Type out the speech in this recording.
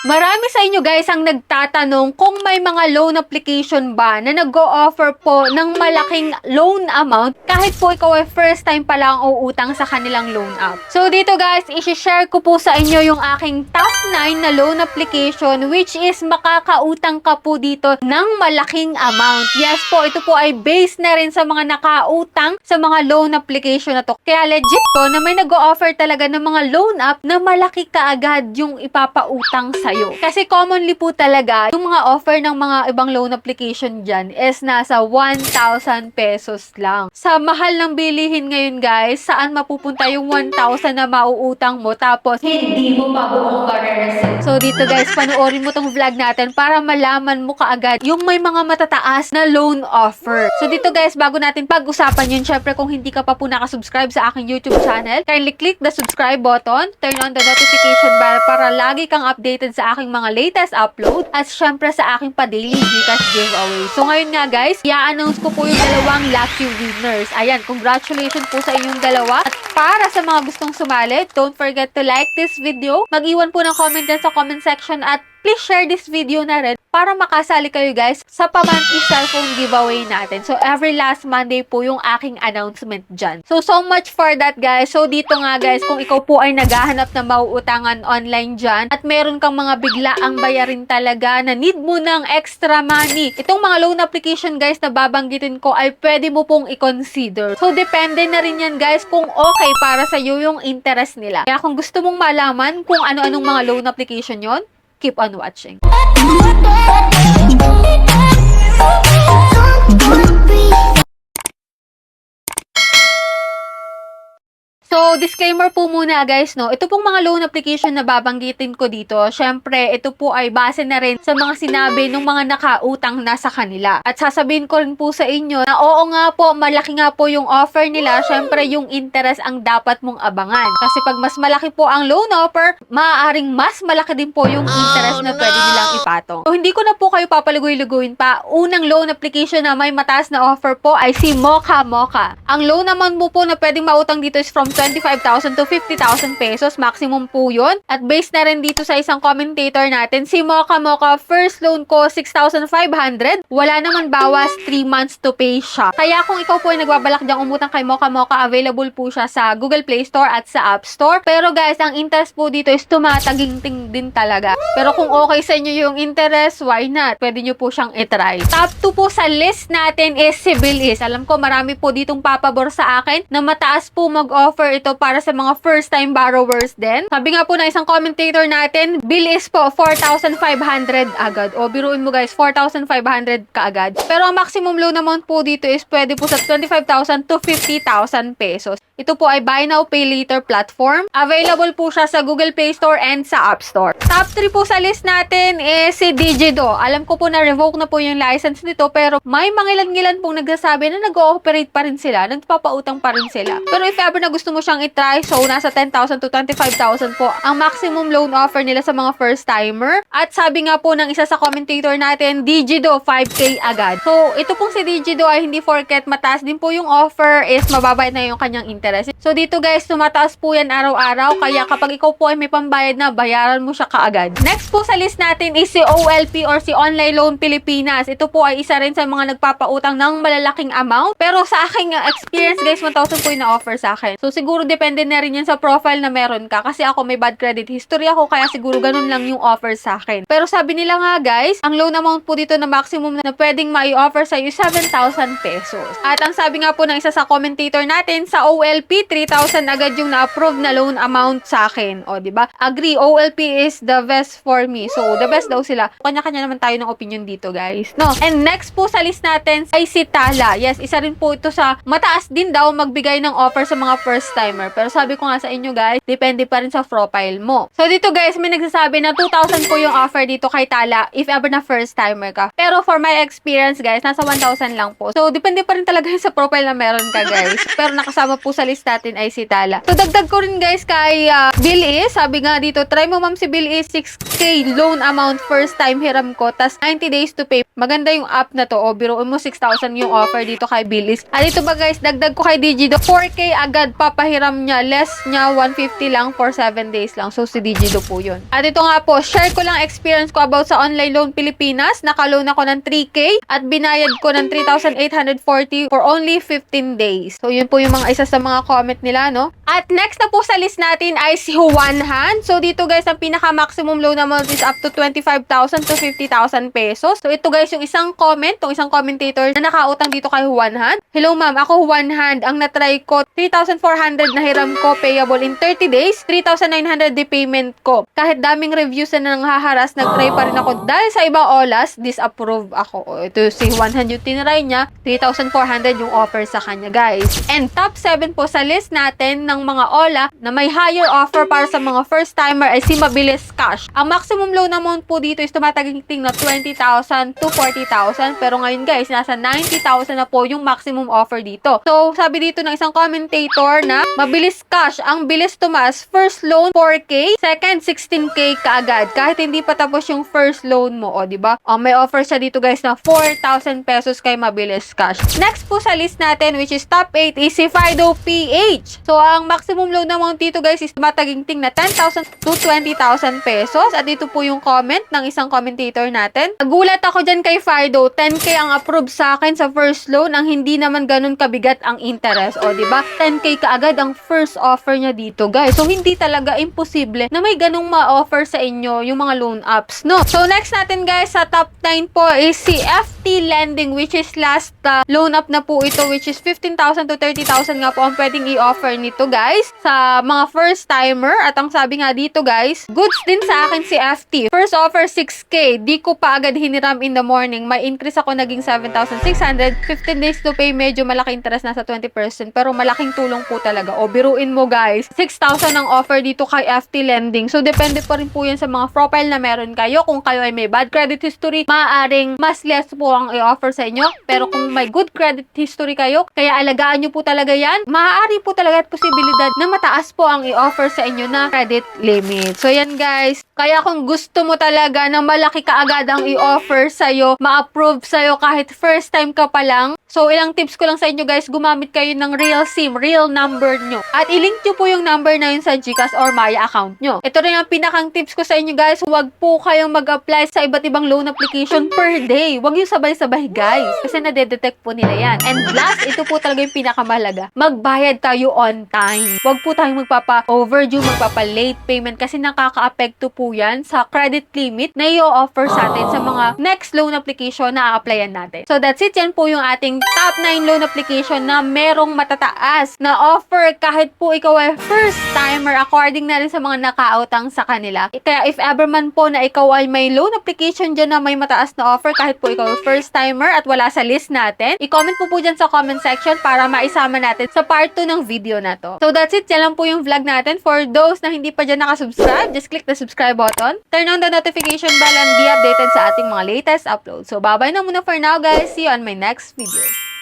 Marami sa inyo guys ang nagtatanong kung may mga loan application ba na nag-o-offer po ng malaking loan amount kahit po ikaw ay first time pa lang uutang sa kanilang loan app. So dito guys, isi-share ko po sa inyo yung aking top 9 na loan application which is makakautang ka po dito ng malaking amount. Yes po, ito po ay based na rin sa mga nakautang sa mga loan application na to. Kaya legit po na may nag-o-offer talaga ng mga loan app na malaki kaagad yung ipapautang sa kasi commonly po talaga, yung mga offer ng mga ibang loan application dyan is nasa 1,000 pesos lang. Sa mahal ng bilihin ngayon guys, saan mapupunta yung 1,000 na mauutang mo tapos hindi mo pa buong ma-receive. So dito guys, panoorin mo tong vlog natin para malaman mo kaagad yung may mga matataas na loan offer. So dito guys, bago natin pag-usapan yun, syempre kung hindi ka pa po nakasubscribe sa aking YouTube channel, kindly click the subscribe button, turn on the notification bell para lagi kang updated sa aking mga latest upload at syempre sa aking pa-daily Gcash giveaway. So ngayon nga guys, i-announce ko po yung dalawang lucky winners. Ayan, congratulations po sa inyong dalawa. At para sa mga gustong sumali, don't forget to like this video, mag-iwan po ng comment dyan sa comment section at please share this video na rin para makasali kayo guys sa pa-monthly cellphone giveaway natin. So every last Monday po yung aking announcement dyan. So much for that guys. So dito nga guys, kung ikaw po ay naghahanap na mauutangan online dyan at meron kang mga biglaang bayarin talaga na need mo ng extra money, itong mga loan application guys na babanggitin ko ay pwede mo pong i-consider. So depende na rin yan guys kung okay para sa iyo yung interest nila. Kaya kung gusto mong malaman kung ano-anong mga loan application yon, keep on watching. So, disclaimer po muna guys, no? Ito pong mga loan application na babanggitin ko dito, syempre, ito po ay base na rin sa mga sinabi ng mga nakautang na sa kanila. At sasabihin ko rin po sa inyo na oo nga po, malaki nga po yung offer nila, syempre yung interest ang dapat mong abangan. Kasi pag mas malaki po ang loan offer, maaaring mas malaki din po yung interest na pwede nilang ipatong. So, hindi ko na po kayo papalugoy-luguin pa. Unang loan application na may mataas na offer po ay si Mocha Mocha. Ang loan naman mo po na pwedeng mautang dito is from 25,000 to 50,000 pesos. Maximum po yun. At based na rin dito sa isang commentator natin, si Mocha Mocha, first loan ko 6,500. Wala naman bawas, 3 months to pay siya. Kaya kung ikaw po ay nagbabalak diyang umutang kay Mocha Mocha, available po siya sa Google Play Store at sa App Store. Pero guys, ang interest po dito is tumataginting din talaga. Pero kung okay sa inyo yung interest, why not? Pwede nyo po siyang itry. Top 2 po sa list natin is si Bilis. Alam ko marami po ditong papabor sa akin na mataas po mag-offer ito para sa mga first time borrowers din. Sabi nga po na isang commentator natin, bill is po 4,500 agad. O biruin mo guys, 4,500 kaagad. Pero ang maximum loan amount po dito is pwede po sa 25,000 to 50,000 pesos. Ito po ay buy now pay later platform. Available po siya sa Google Play Store and sa App Store. Top 3 po sa list natin is si Digido. Alam ko po na revoke na po yung license nito pero may mga ilan-ilan pong nagsasabi na nag-ooperate pa rin sila, nagpapautang pa rin sila. Pero if ever na gusto mo siyang itry, so nasa 10,000 to 25,000 po ang maximum loan offer nila sa mga first timer. At sabi nga po ng isa sa commentator natin, Digido 5K agad. So ito pong si Digido ay hindi forget mataas din po yung offer is mababa na yung kanyang interest. So dito guys, tumataas po yan araw-araw kaya kapag ikaw po ay may pambayad na, bayaran mo siya kaagad. Next po sa list natin is si OLP or si Online Loan Pilipinas. Ito po ay isa rin sa mga nagpapautang ng malalaking amount. Pero sa aking experience guys, 1,000 po yung na-offer sa akin. So siguro depende na rin yan sa profile na meron ka. Kasi ako may bad credit history ako kaya siguro ganun lang yung offer sa akin. Pero sabi nila nga guys, ang loan amount po dito na maximum na pwedeng mai-offer sa iyo 7,000 pesos. At ang sabi nga po ng isa sa commentator natin, sa OLP 3,000 agad yung na-approve na loan amount sa akin. O, diba? Agree, OLP is the best for me. So, the best daw sila. Kanya-kanya naman tayo ng opinion dito, guys. No? And next po sa list natin ay si Tala. Yes, isa rin po ito sa mataas din daw magbigay ng offer sa mga first timer. Pero sabi ko nga sa inyo, guys, depende pa rin sa profile mo. So, dito, guys, may nagsasabi na 2,000 po yung offer dito kay Tala if ever na first timer ka. Pero for my experience, guys, nasa 1,000 lang po. So, depende pa rin talaga sa profile na meron ka, guys. Pero nakasama po sa list natin ay si Tala. So, dagdag ko rin guys kay Bill is, sabi nga dito, try mo ma'am si Bill is 6K loan amount first time hiram ko, tas 90 days to pay. Maganda yung app na to. O, biruin mo 6,000 yung offer dito kay Bill is. At ito ba guys, dagdag ko kay Digido, 4K agad papahirap hiniram niya, less niya 150 lang for 7 days lang. So, si Digido po yun. At ito nga po, share ko lang experience ko about sa online loan Pilipinas. Naka-loan ako ng 3K at binayad ko ng 3,840 for only 15 days. So, yun po yung mga isa sa mga comment nila, no? At next na po sa list natin ay si Juan Han. So, dito guys, ang pinaka-maximum loan amount is up to 25,000 to 50,000 pesos. So, ito guys, yung isang comment, yung isang commentator na nakautang dito kay Juan Han. Hello ma'am, ako Juan Han. Ang natry ko, 3,400 na hiram ko payable in 30 days, 3,900 the payment ko. Kahit daming reviews na nanghaharas, nag-try pa rin ako. Dahil sa ibang olas, disapprove ako. O, ito si Juan Han yung tinry niya, 3,400 yung offer sa kanya guys. And top 7 po sa list natin ng mga ola na may higher offer para sa mga first timer ay si Mabilis Cash. Ang maximum loan amount po dito is tumatagiting na 20,000 to 40,000. Pero ngayon guys, nasa 90,000 na po yung maximum offer dito. So, sabi dito ng isang commentator na Mabilis Cash, ang bilis tumaas. First loan 4K, second 16K kaagad. Kahit hindi pa tapos yung first loan mo, o diba? May offer siya dito guys na 4,000 pesos kay Mabilis Cash. Next po sa list natin, which is top 8, is si Fido PH. So, ang maximum loan amount dito guys is mataginting na 10,000 to 20,000 pesos. At ito po yung comment ng isang commentator natin. Nagulat ako dyan kay Fido, 10K ang approve sa akin sa first loan, ang hindi naman ganun kabigat ang interest. O, diba? 10K kaagad ang first offer niya dito guys. So, hindi talaga imposible na may ganung ma-offer sa inyo yung mga loan apps, no? So, next natin guys, sa top 9 po is si FT Lending, which is last loan up na po ito, which is 15,000 to 30,000 nga po ang pwedeng i-offer nito guys sa mga first timer. At ang sabi nga dito guys, goods din sa akin si FT. First offer 6K, di ko pa agad hiniram in the morning. May increase ako, naging 7,600. 15 days to pay, medyo malaki interest, nasa 20%, pero malaking tulong po talaga. O biruin mo guys, 6,000 ang offer dito kay FT Lending. So depende pa rin po yan sa mga profile na meron kayo. Kung kayo ay may bad credit history, maaaring mas less po ang i-offer sa inyo. Pero kung may good credit history kayo, kaya alagaan nyo po talaga yan, maaari po talaga at posibilidad na mataas po ang i-offer sa inyo na credit limit. So yan guys, kaya kung gusto mo talaga na malaki kaagad ang i-offer sa'yo, ma-approve sa'yo kahit first time ka pa lang, so ilang tips ko lang sa inyo guys, gumamit kayo ng real SIM, real number nyo. At i-link nyo po yung number na yun sa GCash or Maya account nyo. Ito rin ang pinakang tips ko sa inyo guys, huwag po kayong mag-apply sa iba't ibang loan application per day. Huwag yung sabay-sabay guys, kasi nade-detect po nila yan. And last, ito po talaga yung pinakamahalaga, magbayad tayo on time. Huwag po tayong magpapa-overdue, magpapa-late payment kasi nakaka-apekto po yan sa credit limit na i-offer sa atin sa mga next loan application na a-applyan natin. So that's it, yan po yung ating top 9 loan application na merong matataas na offer kahit po ikaw ay first timer, according na rin sa mga nakautang sa kanila. Kaya if ever man po na ikaw ay may loan application dyan na may mataas na offer kahit po ikaw ay first timer at wala sa list natin, i-comment po dyan sa comment section para maisama natin sa part 2 ng video na to. So that's it, yan lang po yung vlog natin. For those na hindi pa dyan nakasubscribe, just click the subscribe button, turn on the notification bell and be updated sa ating mga latest uploads. So bye-bye na muna for now guys. See you on my next video.